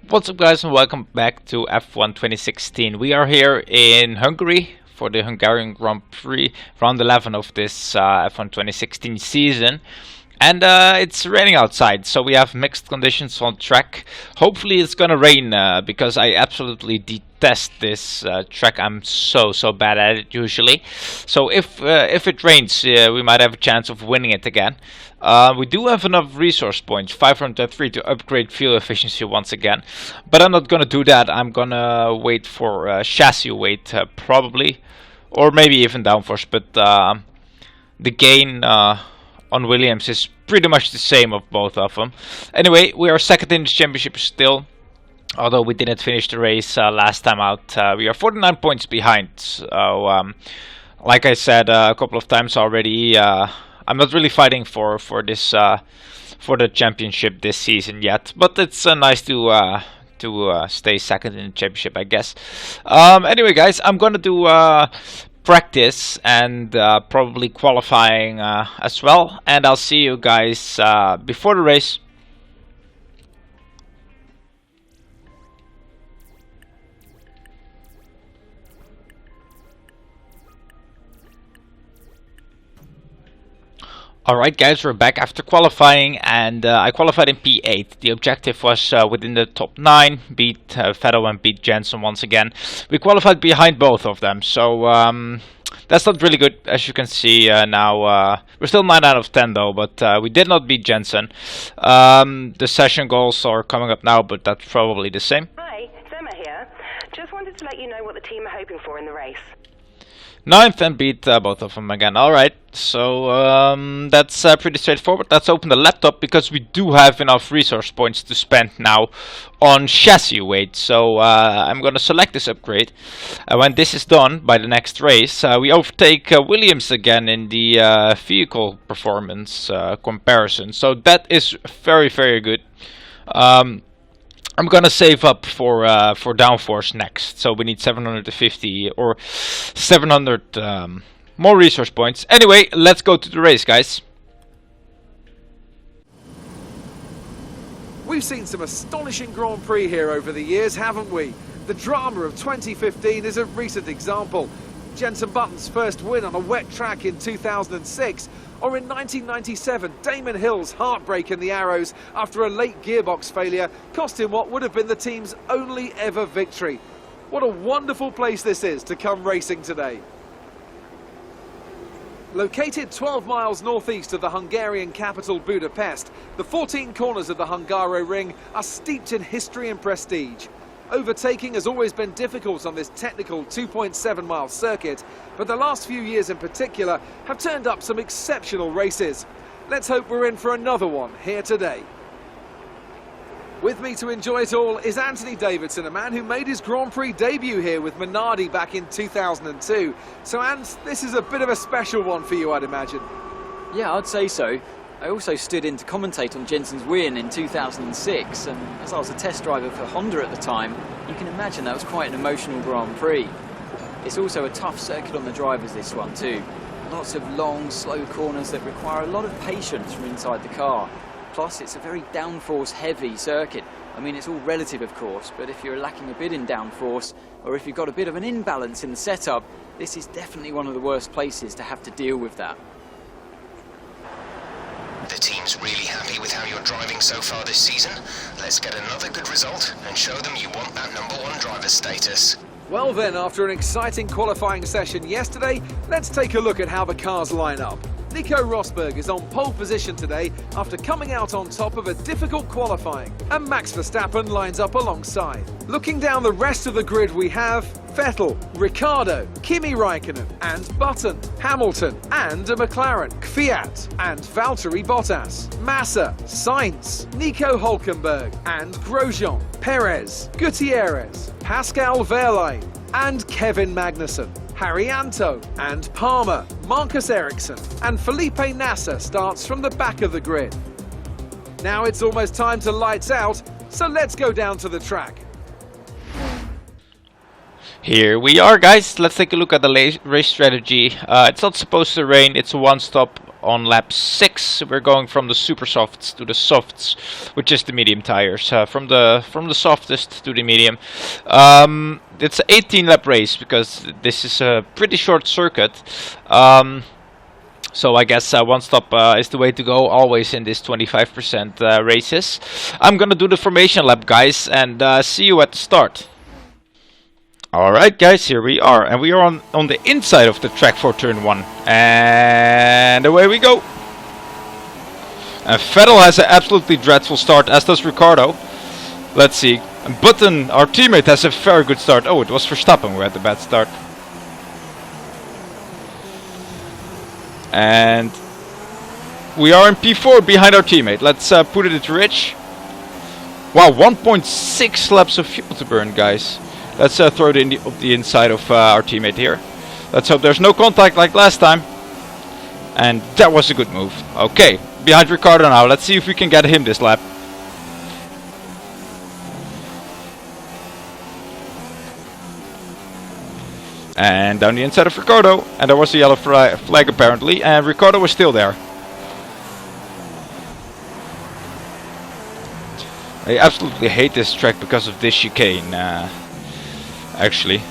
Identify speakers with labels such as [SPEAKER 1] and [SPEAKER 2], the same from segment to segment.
[SPEAKER 1] What's up, guys, and welcome back to F1 2016. We are here in Hungary for the Hungarian Grand Prix, round 11 of this F1 2016 season. And it's raining outside, so we have mixed conditions on track. Hopefully it's gonna rain, because I absolutely detest this track. I'm so bad at it usually. So if it rains, we might have a chance of winning it again. We do have enough resource points, 503, to upgrade fuel efficiency once again. But I'm not gonna do that. I'm gonna wait for chassis weight, probably, or maybe even downforce. But the gain on Williams is pretty much the same of both of them. Anyway, we are second in the championship still, although we didn't finish the race last time out. We are 49 points behind. So, like I said a couple of times already, I'm not really fighting for this for the championship this season yet. But it's nice to stay second in the championship, I guess. Anyway, guys, I'm gonna do practice and probably qualifying as well, and I'll see you guys before the race. Alright, guys, we're back after qualifying, and I qualified in P8. The objective was within the top 9, beat Vettel and beat Jensen once again. We qualified behind both of them, so that's not really good, as you can see now. We're still 9 out of 10 though, but we did not beat Jensen. The session goals are coming up now, but that's probably the same.
[SPEAKER 2] Hi, it's Emma here. Just wanted to let you know what the team are hoping for in the race.
[SPEAKER 1] 9th and beat both of them again. Alright, so that's pretty straightforward. Let's open the laptop, because we do have enough resource points to spend now on chassis weight. So I'm gonna select this upgrade. When this is done, by the next race, we overtake Williams again in the vehicle performance comparison. So that is very good. I'm gonna save up for downforce next, so we need 750 or 700 more resource points. Anyway, let's go to the race, guys.
[SPEAKER 3] We've seen some astonishing Grand Prix here over the years, haven't we? The drama of 2015 is a recent example. Jenson Button's first win on a wet track in 2006, or in 1997, Damon Hill's heartbreak in the Arrows after a late gearbox failure cost him what would have been the team's only ever victory. What a wonderful place this is to come racing today. Located 12 miles northeast of the Hungarian capital Budapest, the 14 corners of the Hungaroring are steeped in history and prestige. Overtaking has always been difficult on this technical 2.7 mile circuit, but the last few years in particular have turned up some exceptional races. Let's hope we're in for another one here today. With me to enjoy it all is Anthony Davidson, a man who made his Grand Prix debut here with Minardi back in 2002. So Ant, this is a bit of a special one for you, I'd imagine.
[SPEAKER 4] Yeah, I'd say so. I also stood in to commentate on Jensen's win in 2006, and as I was a test driver for Honda at the time, you can imagine that was quite an emotional Grand Prix. It's also a tough circuit on the drivers, this one too. Lots of long, slow corners that require a lot of patience from inside the car. Plus, it's a very downforce heavy circuit. I mean, it's all relative, of course, but if you're lacking a bit in downforce, or if you've got a bit of an imbalance in the setup, this is definitely one of the worst places to have to deal with that.
[SPEAKER 5] The team's really happy with how you're driving so far this season. Let's get another good result and show them you want that #1 driver status.
[SPEAKER 3] Well then, after an exciting qualifying session yesterday, let's take a look at how the cars line up. Nico Rosberg is on pole position today after coming out on top of a difficult qualifying, and Max Verstappen lines up alongside. Looking down the rest of the grid, we have Vettel, Ricciardo, Kimi Raikkonen and Button, Hamilton and a McLaren, Kvyat and Valtteri Bottas, Massa, Sainz, Nico Hülkenberg and Grosjean, Perez, Gutierrez, Pascal Wehrlein and Kevin Magnussen, Haryanto and Palmer, Marcus Ericsson and Felipe Nasser starts from the back of the grid. Now it's almost time to lights out, so let's go down to the track.
[SPEAKER 1] Here we are, guys. Let's take a look at the race strategy. It's not supposed to rain. It's a one-stop on lap 6. We're going from the super softs to the softs, which is the medium tires. From the softest to the medium. It's an 18 lap race because this is a pretty short circuit. So I guess one stop is the way to go always in this 25% races. I'm gonna do the formation lap, guys, and see you at the start. Alright guys, here we are, and we are on the inside of the track for turn 1. And away we go. And Vettel has an absolutely dreadful start, as does Ricciardo. Let's see. And Button, our teammate, has a very good start. Oh, it was Verstappen who had the bad start. And we are in P4 behind our teammate. Let's put it to Rich. Wow, 1.6 laps of fuel to burn, guys. Let's throw it in the inside of our teammate here. Let's hope there's no contact like last time. And that was a good move. Okay, behind Ricciardo now. Let's see if we can get him this lap. And down the inside of Ricciardo. And there was a yellow flag apparently. And Ricciardo was still there. I absolutely hate this track because of this chicane. Actually.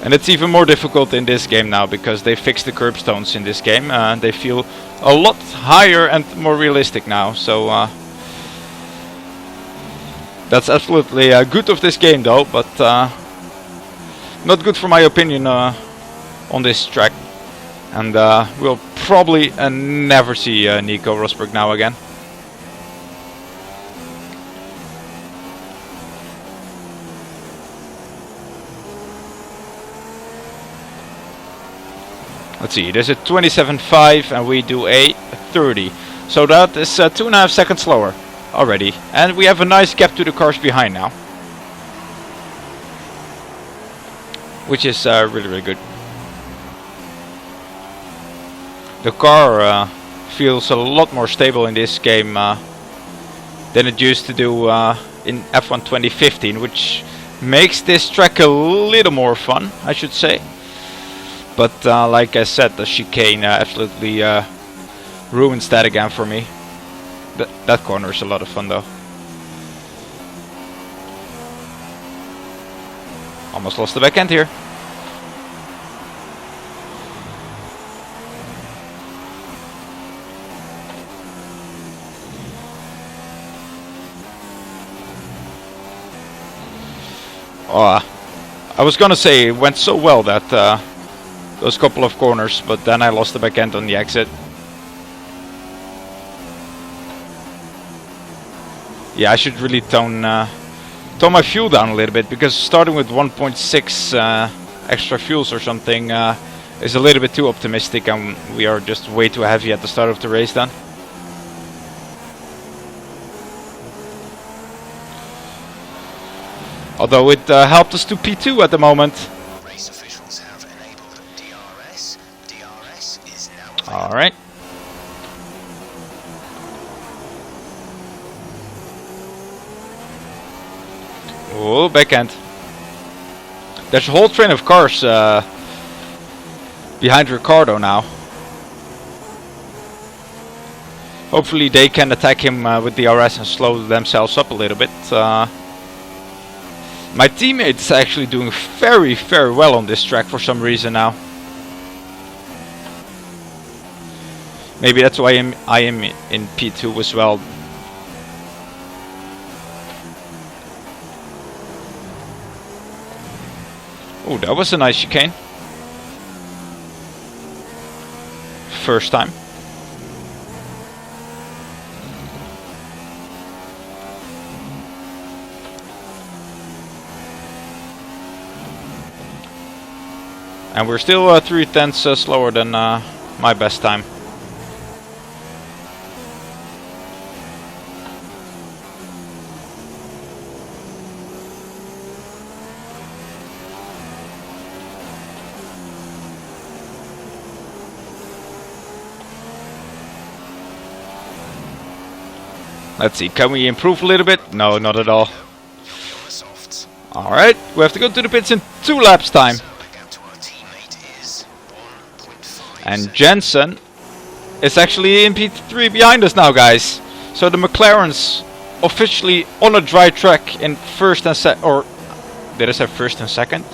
[SPEAKER 1] And it's even more difficult in this game now because they fixed the curbstones in this game. They feel a lot higher and more realistic now. So that's absolutely good of this game though, but not good for my opinion on this track. And we'll probably never see Nico Rosberg now again. Let's see, there's a 27.5 and we do a 30. So that is 2.5 seconds slower already. And we have a nice gap to the cars behind now. Which is really, really good. The car feels a lot more stable in this game than it used to do in F1 2015. Which makes this track a little more fun, I should say. But like I said, the chicane absolutely ruins that again for me. That corner is a lot of fun though. Almost lost the back end here. I was gonna say it went so well that those couple of corners, but then I lost the back end on the exit. Yeah, I should really tone my fuel down a little bit, because starting with 1.6 extra fuels or something is a little bit too optimistic, and we are just way too heavy at the start of the race then. Although it helped us to P2 at the moment.
[SPEAKER 5] Race officials have enabled DRS. DRS is now
[SPEAKER 1] All right. Oh, backhand. There's a whole train of cars behind Ricciardo now. Hopefully they can attack him with DRS and slow themselves up a little bit. My teammate's actually doing very, very well on this track for some reason now. Maybe that's why I am in P2 as well. Oh, that was a nice chicane. First time. And we're still 3/10 slower than my best time. Let's see, can we improve a little bit? No, not at all. Alright, we have to go to the pits in 2 laps time. And Jensen is actually in P3 behind us now, guys. So the McLaren's officially on a dry track in first and or did I say first and second?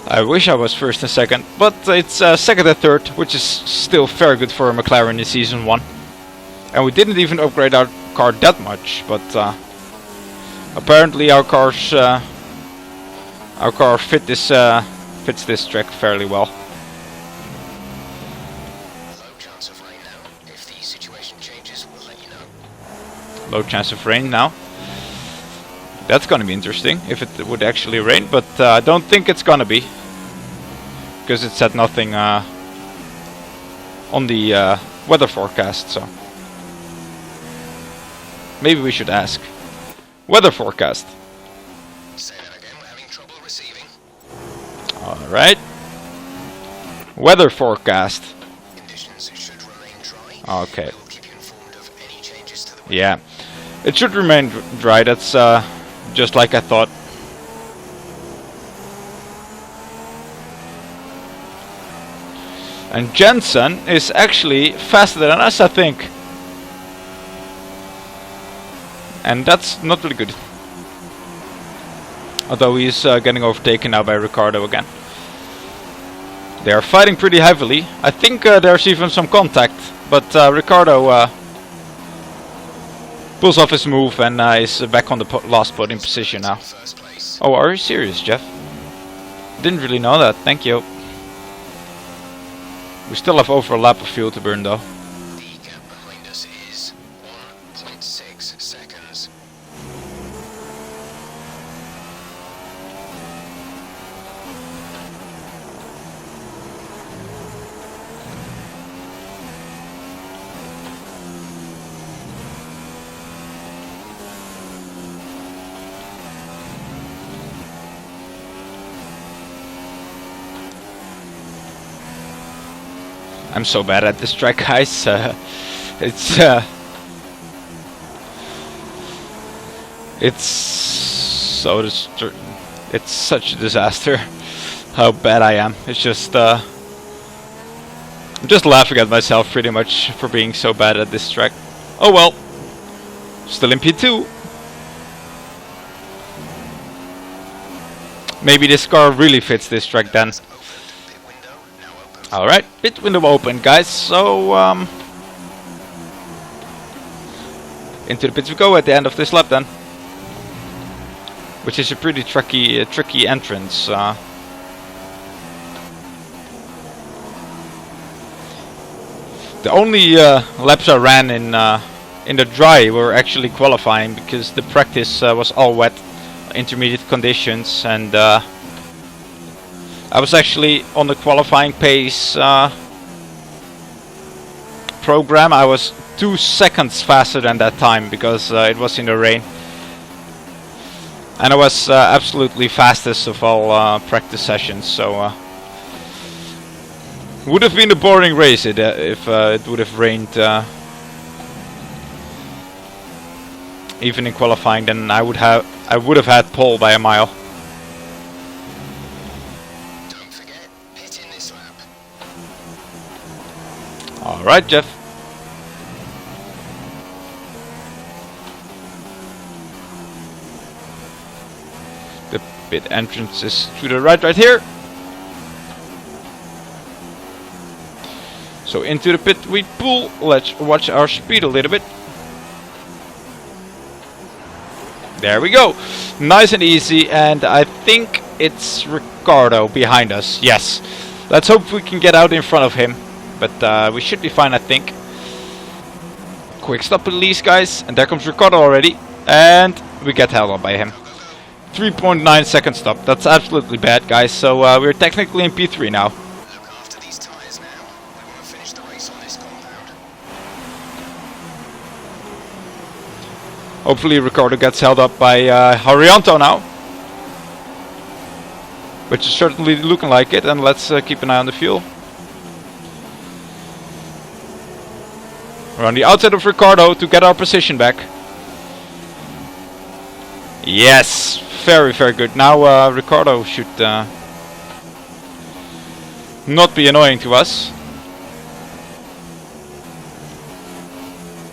[SPEAKER 1] I wish I was first and second, but it's second and third, which is still very good for a McLaren in Season 1. And we didn't even upgrade our car that much, but apparently our car fits this track fairly well.
[SPEAKER 5] Low chance of rain now. If the situation changes, we'll let you know.
[SPEAKER 1] Low chance of rain now. That's gonna be interesting if it would actually rain, but I don't think it's gonna be, because it said nothing on the weather forecast. So maybe we should ask. Weather forecast.
[SPEAKER 5] Say that again, we're having trouble receiving.
[SPEAKER 1] Alright. Weather forecast.
[SPEAKER 5] Conditions should remain dry.
[SPEAKER 1] Okay.
[SPEAKER 5] We'll keep you informed of any changes to the weather.
[SPEAKER 1] Yeah. It should remain dry, that's just like I thought. And Jensen is actually faster than us, I think. And that's not really good. Although he's getting overtaken now by Ricciardo again. They are fighting pretty heavily. I think there's even some contact. But Ricciardo pulls off his move and is back on the last podium position now.
[SPEAKER 5] First place.
[SPEAKER 1] Oh, are you serious, Jeff? Didn't really know that. Thank you. We still have over a lap of fuel to burn though.
[SPEAKER 5] The gap behind us is 1.6 seconds.
[SPEAKER 1] I'm so bad at this track, guys. It's such a disaster how bad I am. It's just I'm just laughing at myself pretty much for being so bad at this track. Oh well, still in P2. Maybe this car really fits this track then. Alright, pit window open, guys, so into the pits we go at the end of this lap then. Which is a pretty tricky entrance. The only laps I ran in the dry were actually qualifying, because the practice was all wet, intermediate conditions, and I was actually on the qualifying pace program. I was 2 seconds faster than that time because it was in the rain. And I was absolutely fastest of all practice sessions, so would have been a boring race if it would have rained even in qualifying. Then I would have had pole by a mile. Alright, Jeff. The pit entrance is to the right here. So into the pit we pull. Let's watch our speed a little bit. There we go. Nice and easy, and I think it's Ricciardo behind us. Yes. Let's hope we can get out in front of him. But we should be fine, I think. Quick stop at least, guys. And there comes Ricciardo already. And we get held up by him. 3.9 second stop. That's absolutely bad, guys. So we're technically in P3 now.
[SPEAKER 5] Look after these tyres now. We want to finish the race on this compound.
[SPEAKER 1] Hopefully Ricciardo gets held up by Harianto now. Which is certainly looking like it. And let's keep an eye on the fuel. We're on the outside of Ricciardo to get our position back. Yes, very good. Now Ricciardo should not be annoying to us.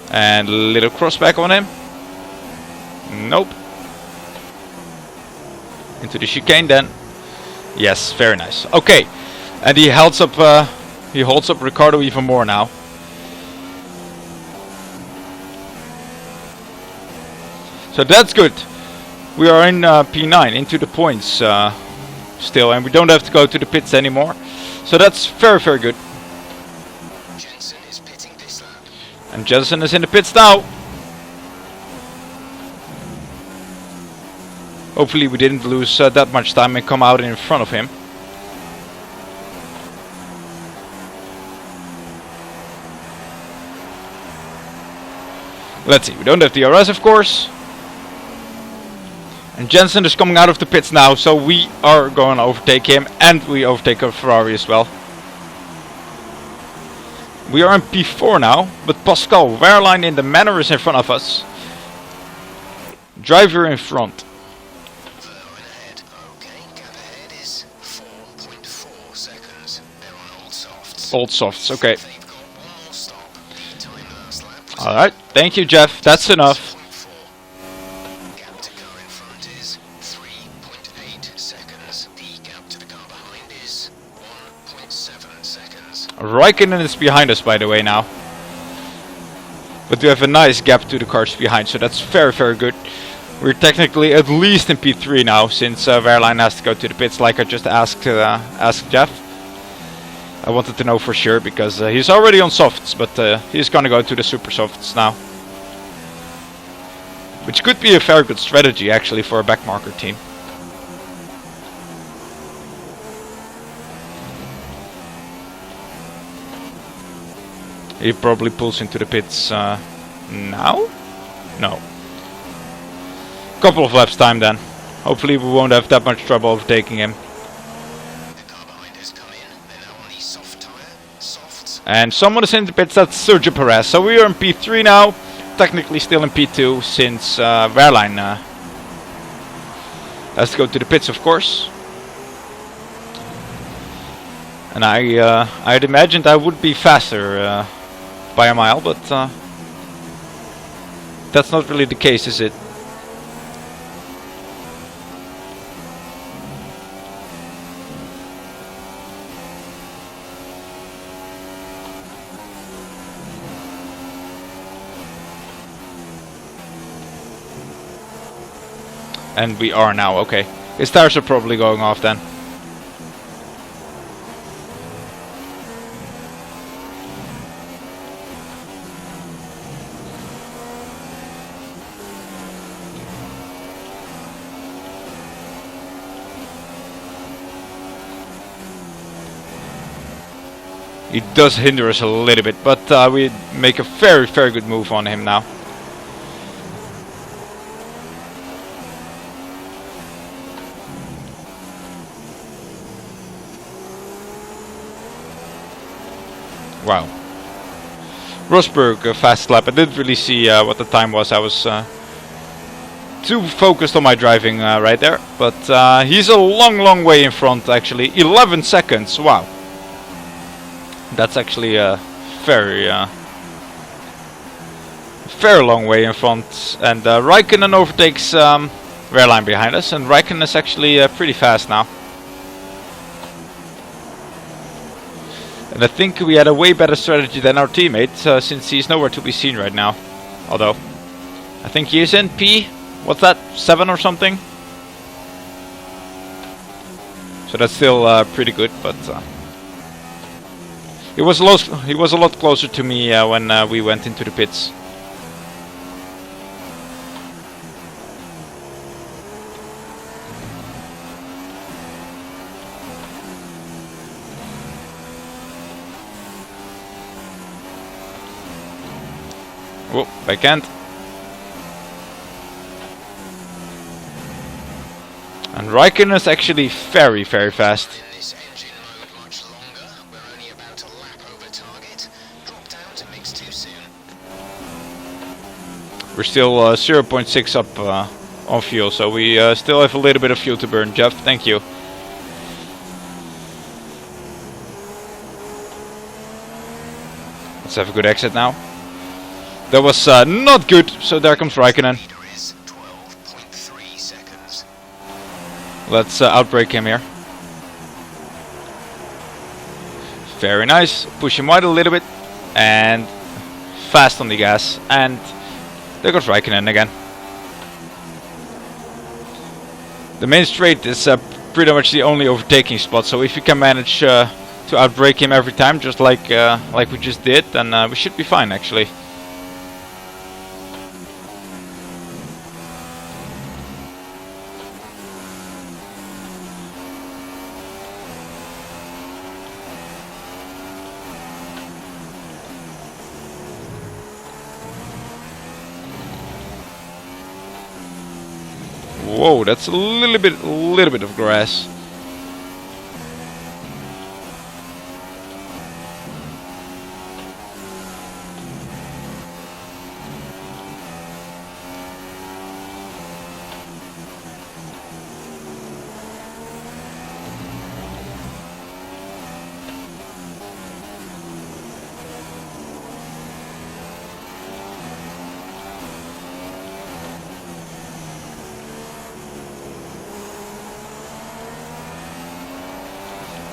[SPEAKER 1] And a little crossback on him. Nope. Into the chicane then. Yes, very nice. Okay, and he holds up Ricardo even more now. So that's good. We are in P9, into the points still, and we don't have to go to the pits anymore. So that's very, very good.
[SPEAKER 5] Jensen is pitting this lap.
[SPEAKER 1] And Jensen is in the pits now. Hopefully we didn't lose that much time and come out in front of him. Let's see, we don't have DRS of course. And Jensen is coming out of the pits now, so we are going to overtake him, and we overtake our Ferrari as well. We are in P4 now, but Pascal Wehrlein in the Manor is in front of us. Driver in front.
[SPEAKER 5] Verlaine ahead. Okay, gap ahead is 4.4 seconds. They're on old softs.
[SPEAKER 1] Old softs, okay.
[SPEAKER 5] They've got one more stop. Lead time last lap was
[SPEAKER 1] Alright, thank you Jeff, that's enough.
[SPEAKER 5] 4.4. Gap to car in front is 3.8 seconds. The gap to the car behind is 1.7 seconds.
[SPEAKER 1] Raikkonen is behind us by the way now. But we have a nice gap to the cars behind, so that's very, very good. We're technically at least in P3 now, since Wehrlein has to go to the pits like I just asked Jeff. I wanted to know for sure, because he's already on softs, but he's gonna go to the super softs now. Which could be a very good strategy actually for a backmarker team. He probably pulls into the pits now? No. Couple of laps time then. Hopefully we won't have that much trouble overtaking him.
[SPEAKER 5] The car behind has come in. They're now on the soft tyre. Softs.
[SPEAKER 1] And someone is in the pits, that's Sergio Perez. So we are in P3 now. Technically still in P2 since Wehrlein has to go to the pits of course. And I'd imagined I would be faster by a mile, but that's not really the case, is it? And we are now, okay. His tires are probably going off then. He does hinder us a little bit, but we make a very, very good move on him now. Wow. Rosberg, a fast lap. I didn't really see what the time was. I was too focused on my driving right there. But he's a long, long way in front actually. 11 seconds. Wow. That's actually a very long way in front. And Raikkonen overtakes Wehrlein behind us. And Raikkonen is actually pretty fast now. And I think we had a way better strategy than our teammate, since he's nowhere to be seen right now. Although, I think he is in P, what's that, 7 or something? So that's still pretty good, but he was a lot closer to me when we went into the pits. Whoop, backhand. And Raikkonen is actually very, very fast.
[SPEAKER 5] In this engine mode much longer. We're only about a lap over target. Drop down to mix too soon.
[SPEAKER 1] We're still 0.6 up on fuel, so we still have a little bit of fuel to burn. Jeff, thank you. Let's have a good exit now. That was not good, so there comes Raikkonen.
[SPEAKER 5] Leader is 12.3 seconds.
[SPEAKER 1] Let's outbrake him here. Very nice. Push him wide a little bit. And fast on the gas. And there goes Raikkonen again. The main straight is pretty much the only overtaking spot. So if you can manage to outbrake him every time, just like we just did, then we should be fine actually. Whoa, that's a little bit of grass.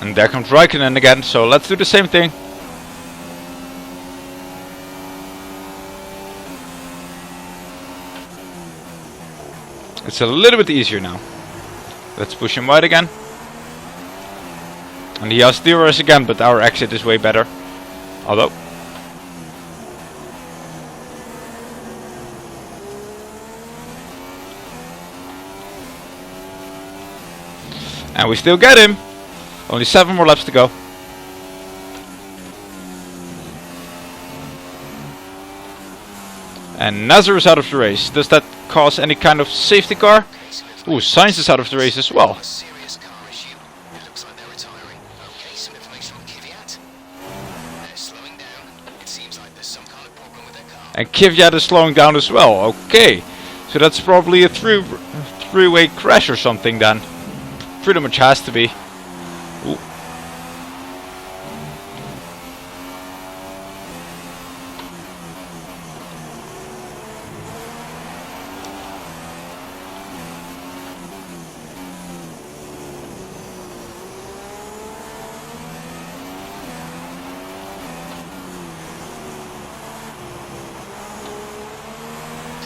[SPEAKER 1] And there comes Raikkonen again, so let's do the same thing. It's a little bit easier now. Let's push him wide again. And he has DRS again, but our exit is way better. Although. And we still get him. Only 7 more laps to go. And Nazar is out of the race. Does that cause any kind of safety car? Ooh, Sainz is out of the race as well.
[SPEAKER 5] Serious car issue. It looks like they're retiring. Okay, some information on Kvyat. They're slowing down. It seems like there's some kind of problem with their car.
[SPEAKER 1] And Kvyat is slowing down as well. Okay, so that's probably a three-way crash or something then. Pretty much has to be. Ooh.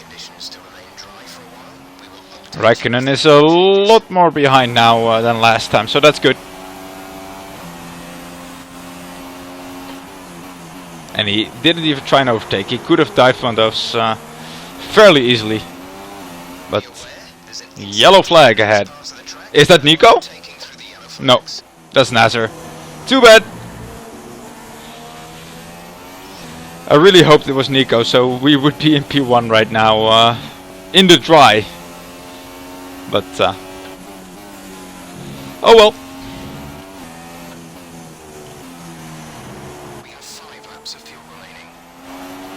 [SPEAKER 5] Conditions still remain dry for a while. We will update
[SPEAKER 1] Raikkonen is a lot more behind now than last time, so that's good. And he didn't even try and overtake. He could have dived one of those fairly easily. But yellow flag ahead. Is that Nico? No, that's Nazar. Too bad. I really hoped it was Nico, so we would be in P1 right now, in the dry. But oh well.
[SPEAKER 5] We have 5 laps of fuel remaining.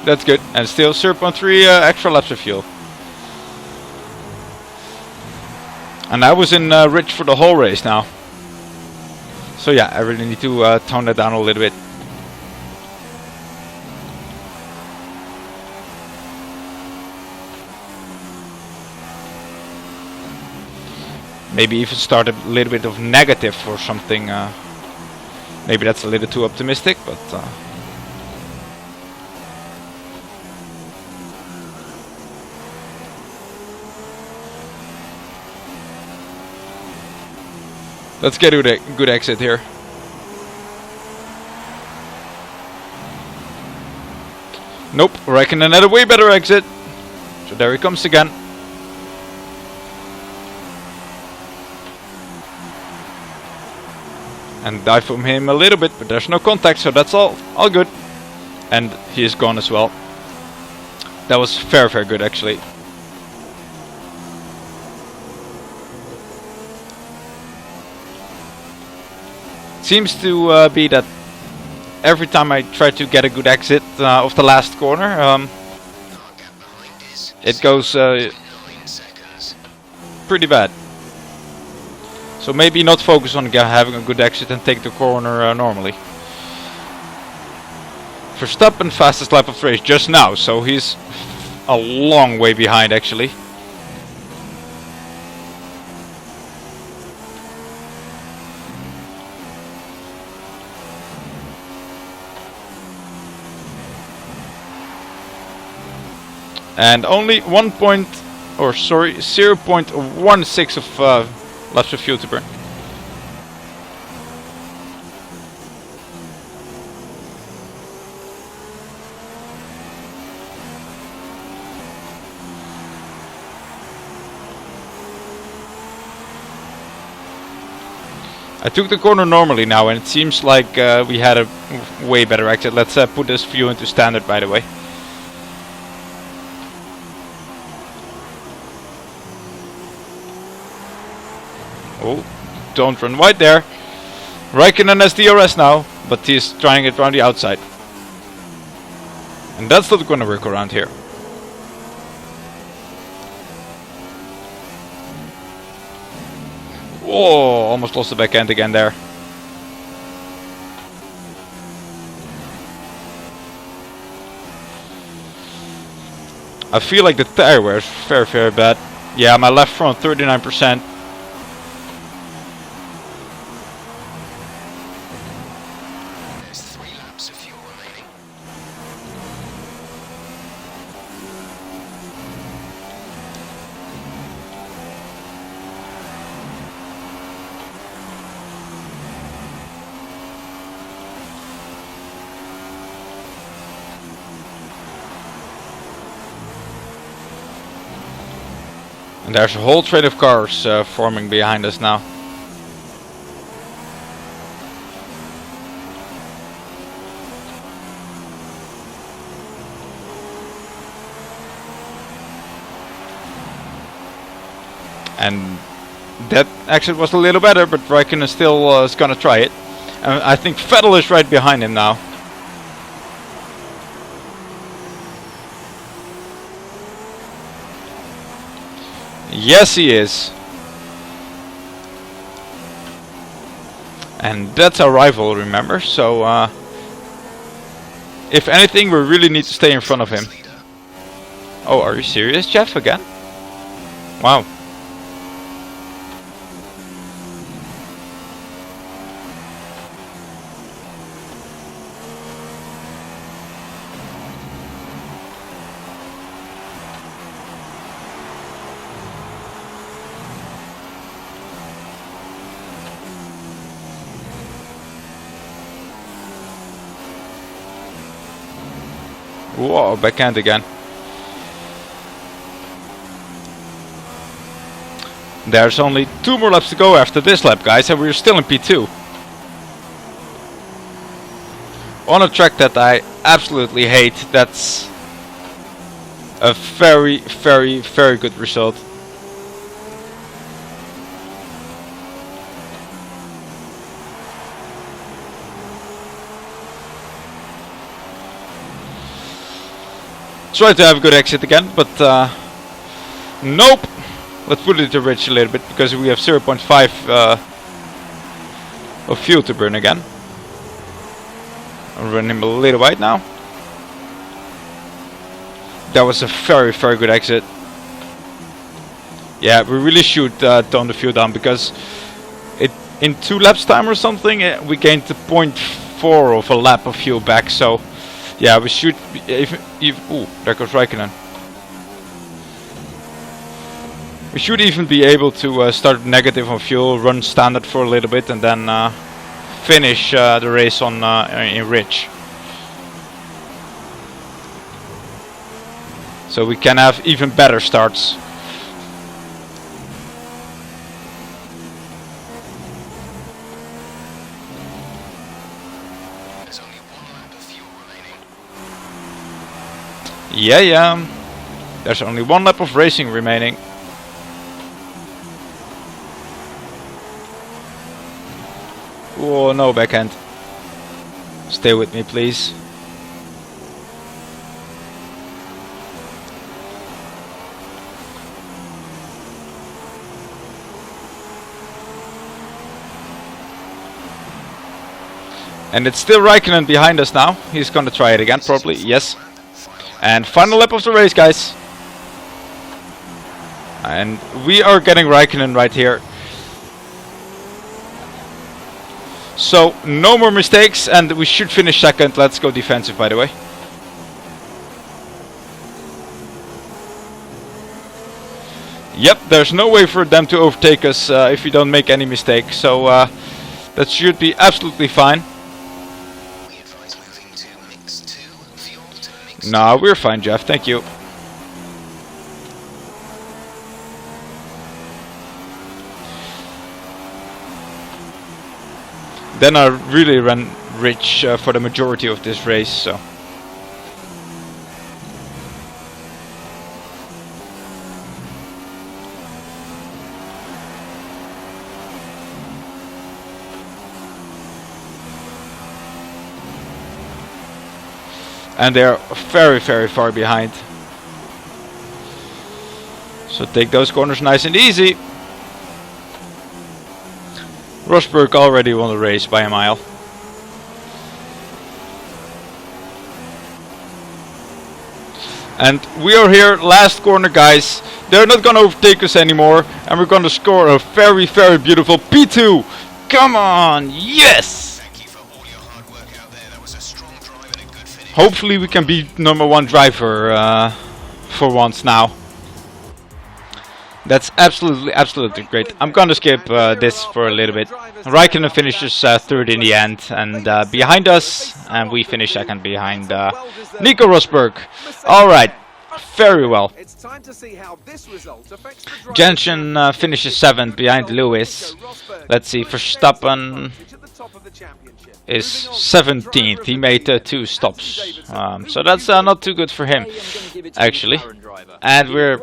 [SPEAKER 1] That's good. And still 0.3 extra laps of fuel. And I was in rich for the whole race now. So yeah, I really need to tone that down a little bit. Maybe even start a little bit of negative or something. Maybe that's a little too optimistic, but let's get a good exit here. Nope, Raikkonen had a way better exit. So there he comes again. And dive from him a little bit, but there's no contact, so that's all good. And he is gone as well. That was very good actually. Seems to be that every time I try to get a good exit of the last corner, it goes pretty bad. So maybe not focus on having a good exit and take the corner normally. Verstappen fastest lap of the race just now, so he's a long way behind actually. And only 0.16 of laps of fuel to burn. I took the corner normally now, and it seems like we had a way better exit. Let's put this view into standard, by the way. Oh, don't run wide there. Raikkonen has DRS now, but he's trying it around the outside. And that's not going to work around here. Oh, almost lost the back end again there. I feel like the tire wear is very, very bad. Yeah, my left front 39%.
[SPEAKER 5] There's 3 laps of fuel remaining.
[SPEAKER 1] And there's a whole train of cars forming behind us now. And that exit was a little better, but Raikkonen still is gonna try it. And I think Vettel is right behind him now. Yes, he is. And that's our rival, remember? So, if anything, we really need to stay in front of him. Oh, are you serious, Jeff, again? Wow. Whoa, backhand again. There's only 2 more laps to go after this lap, guys, and we're still in P2. On a track that I absolutely hate. That's a very, very, very good result. Try to have a good exit again, but nope. Let's put it to rich a little bit because we have 0.5 of fuel to burn again. I'll run him a little wide now. That was a very, very good exit. Yeah, we really should tone the fuel down because in 2 laps time or something we gained the 0.4 of a lap of fuel back. So yeah, we should ooh, there goes Raikkonen. We should even be able to start negative on fuel, run standard for a little bit, and then finish the race on in rich. So we can have even better starts.
[SPEAKER 5] There's only 1 lap of fuel remaining.
[SPEAKER 1] Yeah. There's only 1 lap of racing remaining. Oh no, backhand. Stay with me, please. And it's still Raikkonen behind us now. He's gonna try it again, probably. Yes. And final lap of the race, guys. And we are getting Raikkonen right here. So, no more mistakes, and we should finish second. Let's go defensive, by the way. Yep, there's no way for them to overtake us if we don't make any mistakes. So, that should be absolutely fine.
[SPEAKER 5] We advise moving to mix 2, fuel to mix
[SPEAKER 1] No, we're fine, Jeff. Thank you. Then I really ran rich for the majority of this race, so. And they're very, very far behind. So take those corners nice and easy. Rosberg already won the race by a mile. And we are here, last corner, guys. They're not gonna overtake us anymore, and we're gonna score a very, very beautiful P2. Come on, yes!
[SPEAKER 5] Thank you for all your hard work out there. That was a strong drive and a good finish.
[SPEAKER 1] Hopefully we can be #1 driver for once now. That's absolutely great. I'm gonna skip this for a little bit. Raikkonen finishes third in the end, and behind us, and we finish second behind Nico Rosberg. Alright, very well.
[SPEAKER 3] It's time to see how this result affects the driver.
[SPEAKER 1] Jensen finishes seventh behind Lewis. Let's see, Verstappen is 17th. He made 2 stops, so that's not too good for him, actually. And we're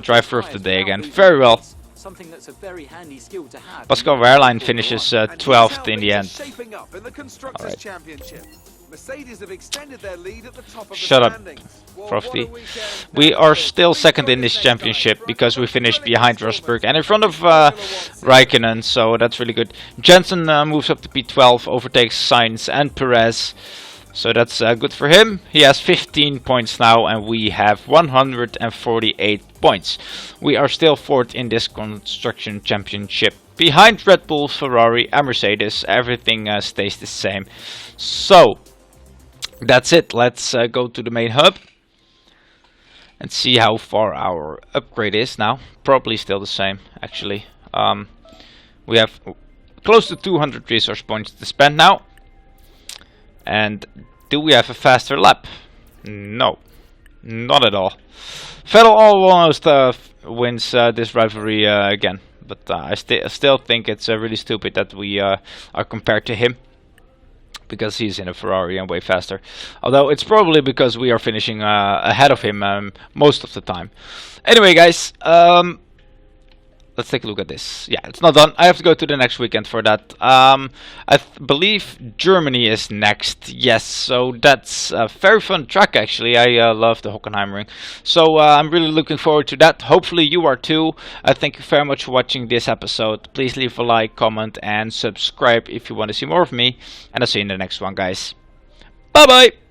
[SPEAKER 1] driver of the day again. Very well.
[SPEAKER 4] Something that's a very handy skill to have.
[SPEAKER 1] Pascal Wehrlein finishes 12th in the end.
[SPEAKER 3] Shaping up in the Constructors'
[SPEAKER 1] Alright.
[SPEAKER 3] Championship. Mercedes have extended their lead at the top of the
[SPEAKER 1] Shut up,
[SPEAKER 3] standings. Well,
[SPEAKER 1] Frosty.
[SPEAKER 3] what a weekend.
[SPEAKER 1] We are still second in this championship because we finished behind Rosberg and in front of Raikkonen, so that's really good. Jensen moves up to P12, overtakes Sainz and Perez, so that's good for him. He has 15 points now, and we have 148 points. We are still fourth in this construction championship. Behind Red Bull, Ferrari and Mercedes, everything stays the same. So, that's it. Let's go to the main hub and see how far our upgrade is now. Probably still the same, actually. We have close to 200 resource points to spend now. And do we have a faster lap? No, not at all. Vettel almost wins this rivalry again, but I still think it's really stupid that we are compared to him, because he's in a Ferrari and way faster. Although it's probably because we are finishing ahead of him most of the time. Anyway, guys, let's take a look at this. Yeah, it's not done. I have to go to the next weekend for that. I believe Germany is next. Yes, so that's a very fun track, actually. I love the Hockenheimring. So I'm really looking forward to that. Hopefully you are too. Thank you very much for watching this episode. Please leave a like, comment and subscribe if you want to see more of me. And I'll see you in the next one, guys. Bye bye!